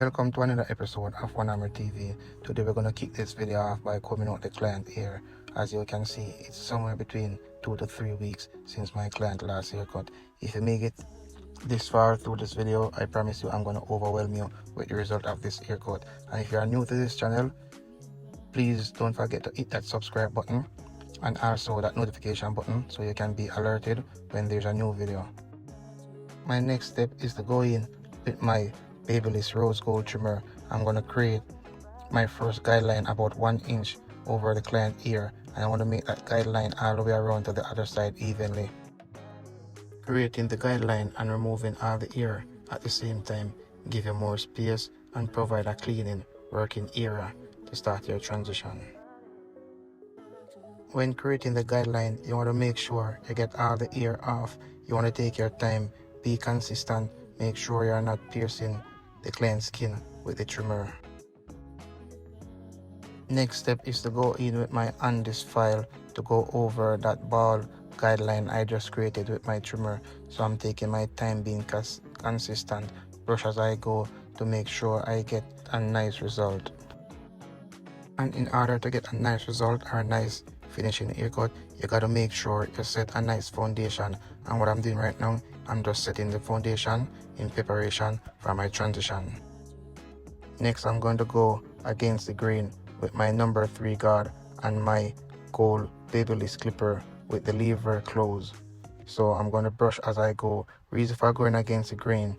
Welcome to another episode of One Hammer TV. Today we're going to kick this video off by combing out the client hair. As you can see, it's somewhere between 2 to 3 weeks since my client last haircut. If you make it this far through this video, I promise you I'm going to overwhelm you with the result of this haircut. And if you are new to this channel, please don't forget to hit that subscribe button and also that notification button so you can be alerted when there's a new video. My next step is to go in with my Babyliss rose gold trimmer. I'm going to create my first guideline about 1 inch over the client ear, and I want to make that guideline all the way around to the other side evenly. Creating the guideline and removing all the ear at the same time give you more space and provide a cleaning working area to start your transition. When creating the guideline, you want to make sure you get all the ear off. You want to take your time, be consistent, make sure you're not piercing the client's skin with the trimmer. Next step is to go in with my Andis file to go over that ball guideline I just created with my trimmer. So I'm taking my time being consistent, brush as I go to make sure I get a nice result. And in order to get a nice result or a nice finishing haircut, you gotta make sure you set a nice foundation. And what I'm doing right now, I'm just setting the foundation in preparation for my transition. Next, I'm going to go against the grain with my number 3 guard and my gold Babyliss clipper with the lever closed. So I'm going to brush as I go. Reason for going against the grain,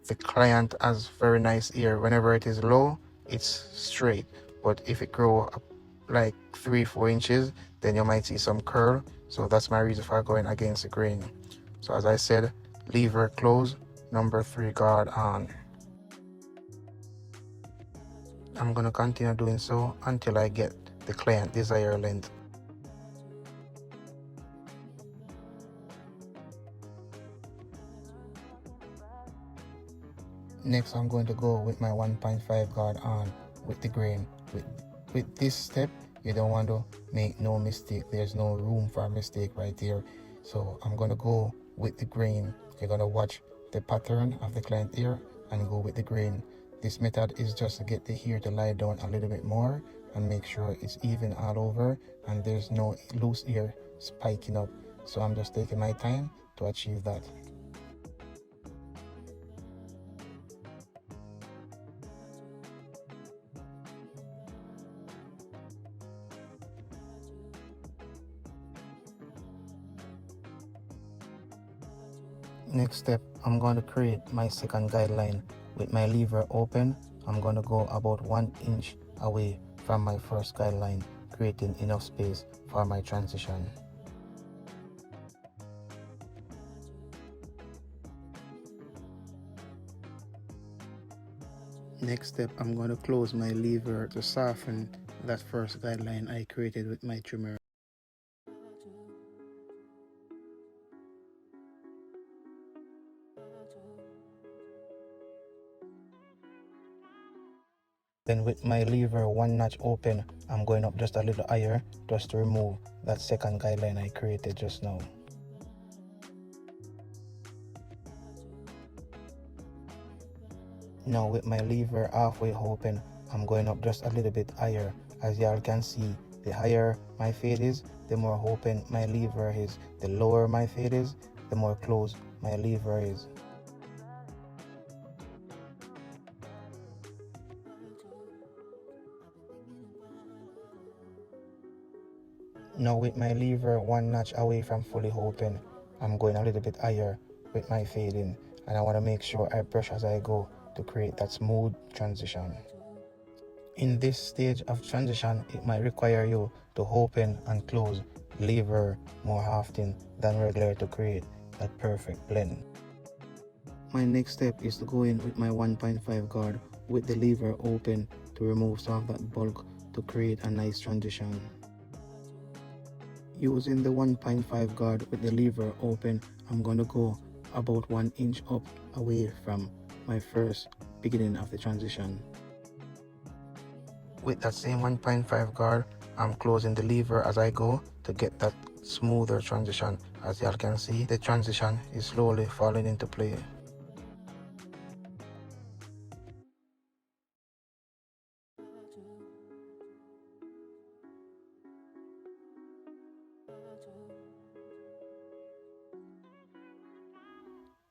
the client has very nice ear. Whenever it is low, it's straight, but if it grow up like 3-4 inches, then you might see some curl. So that's my reason for going against the grain. So as I said, lever closed, number 3 guard on. I'm going to continue doing so until I get the client desired length. Next, I'm going to go with my 1.5 guard on with the grain. With this step, you don't want to make no mistake. There's no room for a mistake right there. So I'm going to go with the grain. You're going to watch the pattern of the client ear and go with the grain. This method is just to get the hair to lie down a little bit more and make sure it's even all over and there's no loose hair spiking up. So I'm just taking my time to achieve that. Next step, I'm going to create my second guideline. With my lever open, I'm going to go about 1 inch away from my first guideline, creating enough space for my transition. Next step, I'm going to close my lever to soften that first guideline I created with my trimmer. Then with my lever 1 notch open, I'm going up just a little higher just to remove that second guideline I created just now. Now with my lever halfway open, I'm going up just a little bit higher. As y'all can see, the higher my fade is, the more open my lever is. The lower my fade is, the more closed my lever is. Now with my lever 1 notch away from fully open, I'm going a little bit higher with my fading, and I want to make sure I brush as I go to create that smooth transition. In this stage of transition, it might require you to open and close the lever more often than regular to create that perfect blend. My next step is to go in with my 1.5 guard with the lever open to remove some of that bulk to create a nice transition. Using the 1.5 guard with the lever open, I'm going to go about 1 inch up away from my first beginning of the transition. With that same 1.5 guard, I'm closing the lever as I go to get that smoother transition. As y'all can see, the transition is slowly falling into play.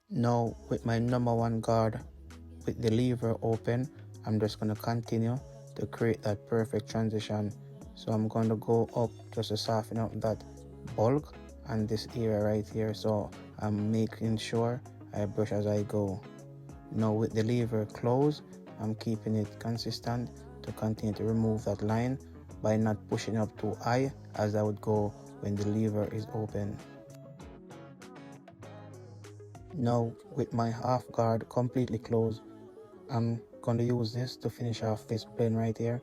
Now with my number one guard with the lever open, I'm just going to continue to create that perfect transition. So I'm going to go up just to soften up that bulk and this area right here. So I'm making sure I brush as I go. Now with the lever closed, I'm keeping it consistent to continue to remove that line by not pushing up too high as I would go when the lever is open. Now with my half guard completely closed, I'm going to use this to finish off this plane right here.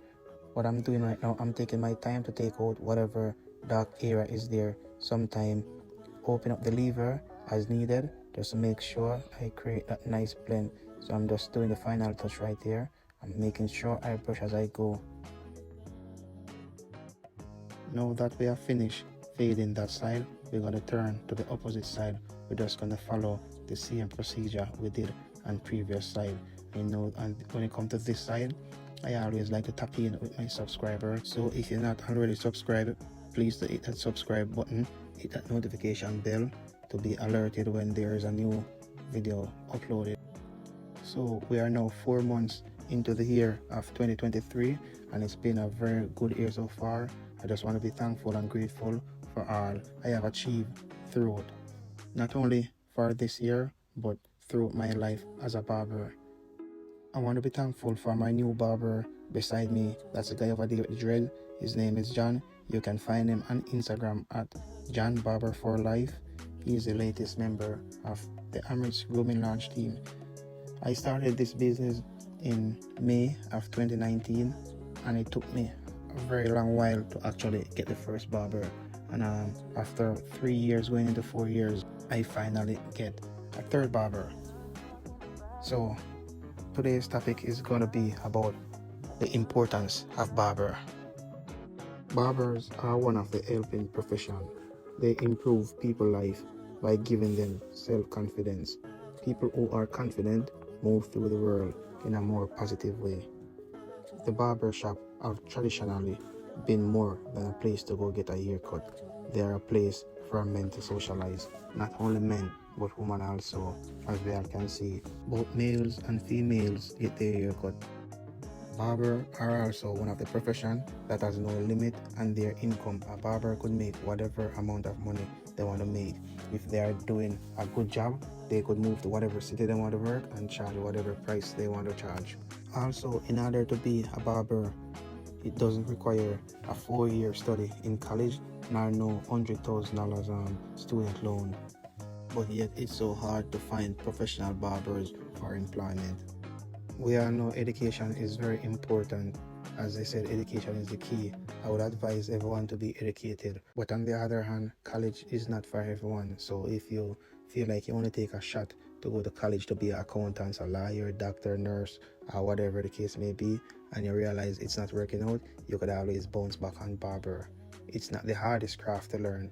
What I'm doing right now, I'm taking my time to take out whatever dark area is there. Sometime open up the lever as needed just to make sure I create that nice blend. So I'm just doing the final touch right there. I'm making sure I brush as I go. Now that we have finished fading that side, we're going to turn to the opposite side. We're just going to follow the same procedure we did on previous side. And when it comes to this side, I always like to tap in with my subscribers. So if you're not already subscribed, please hit that subscribe button, hit that notification bell to be alerted when there is a new video uploaded. So we are now 4 months into the year of 2023, and it's been a very good year so far. I just want to be thankful and grateful for all I have achieved throughout, not only for this year, but throughout my life as a barber. I want to be thankful for my new barber beside me. That's the guy over there with the dread. His name is John. You can find him on Instagram at John Barber for Life. He is the latest member of the Amrit Grooming Launch team. I started this business in May of 2019, and it took me a very long while to actually get the first barber. And after 3 years, going into 4 years, I finally get a third barber. So today's topic is going to be about the importance of barber. Barbers are one of the helping profession. They improve people's life by giving them self-confidence. People who are confident move through the world in a more positive way. The barber shop have traditionally been more than a place to go get a haircut. They are a place for men to socialize. Not only men, but women also, as we all can see. Both males and females get their haircut. Barber are also one of the professions that has no limit on their income. A barber could make whatever amount of money they want to make. If they are doing a good job, they could move to whatever city they want to work and charge whatever price they want to charge. Also, in order to be a barber, it doesn't require a 4-year study in college, nor no $100,000 student loan. But yet it's so hard to find professional barbers for employment. We all know education is very important. As I said, education is the key. I would advise everyone to be educated. But on the other hand, college is not for everyone. So if you feel like you want to take a shot to go to college to be an accountant, a lawyer, doctor, nurse, or whatever the case may be, and you realize it's not working out, you could always bounce back on barber. It's not the hardest craft to learn.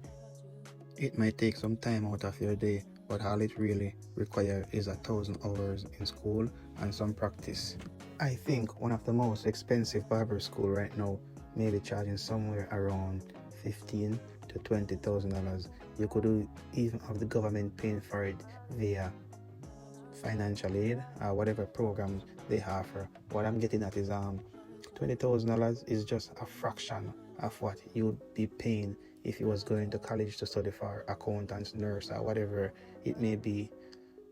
It might take some time out of your day, but all it really requires is 1,000 hours in school and some practice. I think one of the most expensive barber school right now may be charging somewhere around $15,000 to $20,000. You could even have the government paying for it via financial aid or whatever programs they offer. What I'm getting at is $20,000 is just a fraction of what you'd be paying if you was going to college to study for accountants, nurse, or whatever it may be.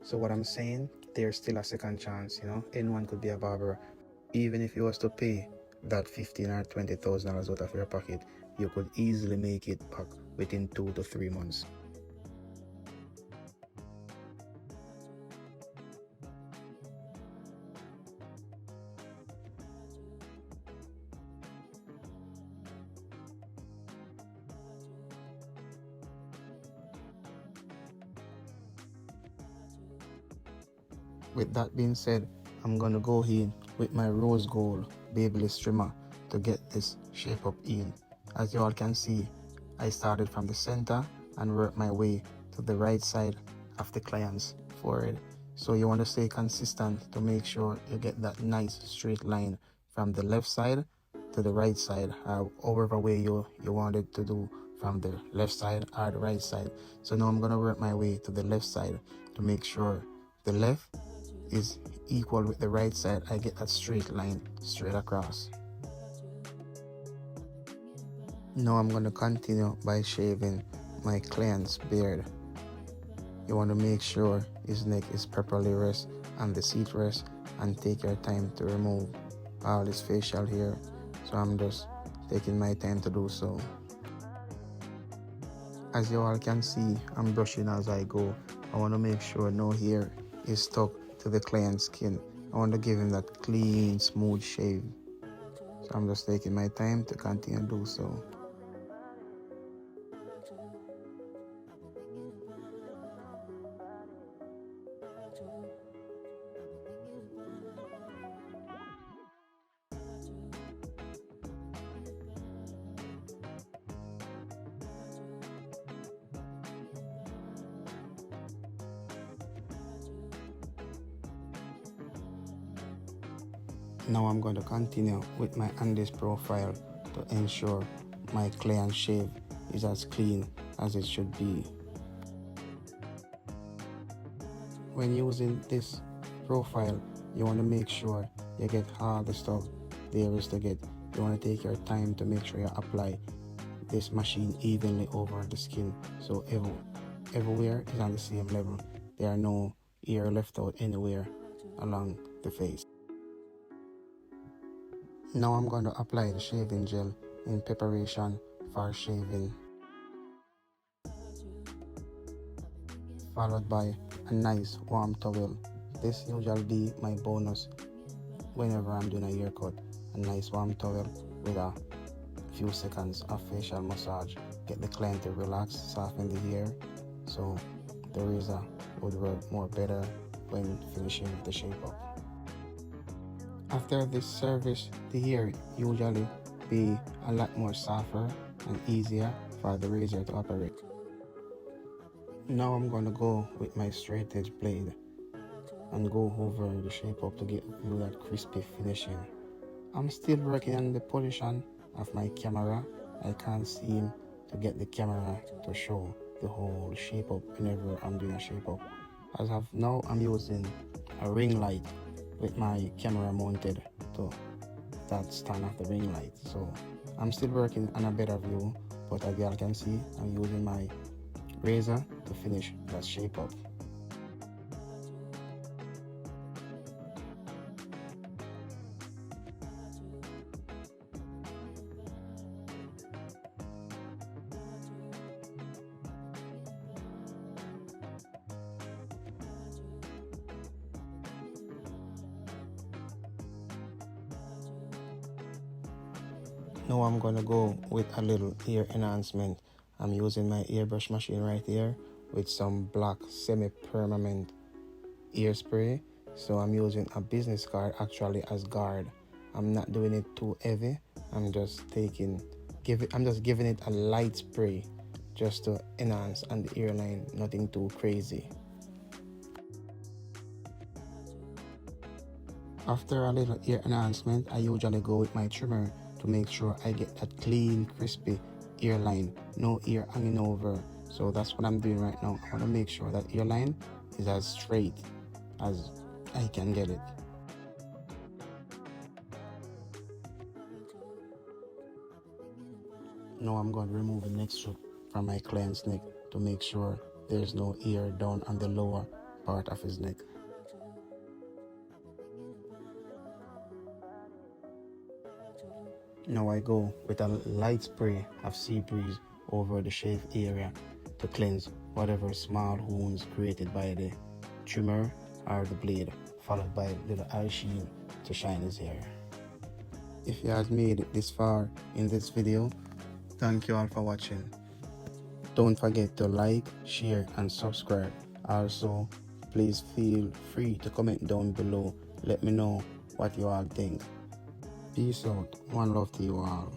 So what I'm saying, there's still a second chance. Anyone could be a barber. Even if you was to pay that $15,000 or $20,000 out of your pocket, you could easily make it back within 2 to 3 months. With that being said, I'm gonna go in with my rose gold Babyliss trimmer to get this shape up in. As you all can see, I started from the center and worked my way to the right side of the client's forehead. So you want to stay consistent to make sure you get that nice straight line from the left side to the right side, however way you want it to do from the left side or the right side. So now I'm gonna work my way to the left side to make sure the left is equal with the right side. I get that straight line straight across. Now I'm gonna continue by shaving my client's beard. You want to make sure his neck is properly rest and the seat rest, and take your time to remove all his facial hair. So I'm just taking my time to do so. As you all can see, I'm brushing as I go. I want to make sure no hair is stuck to the client's skin. I want to give him that clean, smooth shave. So I'm just taking my time to continue to do so. Now I'm going to continue with my Andes profile to ensure my client shave is as clean as it should be. When using this profile, you want to make sure you get all the stuff there is to get. You want to take your time to make sure you apply this machine evenly over the skin, so everywhere is on the same level. There are no hair left out anywhere along the face. Now I'm going to apply the shaving gel in preparation for shaving, followed by a nice warm towel. This usually be my bonus whenever I'm doing a haircut. A nice warm towel with a few seconds of facial massage. Get the client to relax, soften the hair, so the razor would work more better when finishing the shape up. After this service, the hair usually be a lot more softer and easier for the razor to operate. Now I'm going to go with my straight edge blade and go over the shape up to get that crispy finishing. I'm still working on the position of my camera. I can't seem to get the camera to show the whole shape up whenever I'm doing a shape up. As of now, I'm using a ring light with my camera mounted to that stand of the ring light. So I'm still working on a better view, but as you all can see, I'm using my razor to finish that shape up. Now I'm gonna go with a little ear enhancement. I'm using my airbrush machine right here with some black semi-permanent ear spray. So I'm using a business card actually as guard. I'm not doing it too heavy. I'm just giving it a light spray just to enhance on the earline, nothing too crazy. After a little ear enhancement, I usually go with my trimmer to make sure I get that clean, crispy earline, no ear hanging over. So that's what I'm doing right now. I want to make sure that earline is as straight as I can get it. Now I'm going to remove the neck strip from my client's neck to make sure there's no ear down on the lower part of his neck. Now I go with a light spray of Sea Breeze over the shave area to cleanse whatever small wounds created by the trimmer or the blade, followed by a little eye sheen to shine his hair. If you have made it this far in this video, thank you all for watching. Don't forget to like, share and subscribe. Also, please feel free to comment down below. Let me know what you all think. Peace out. One love to you all.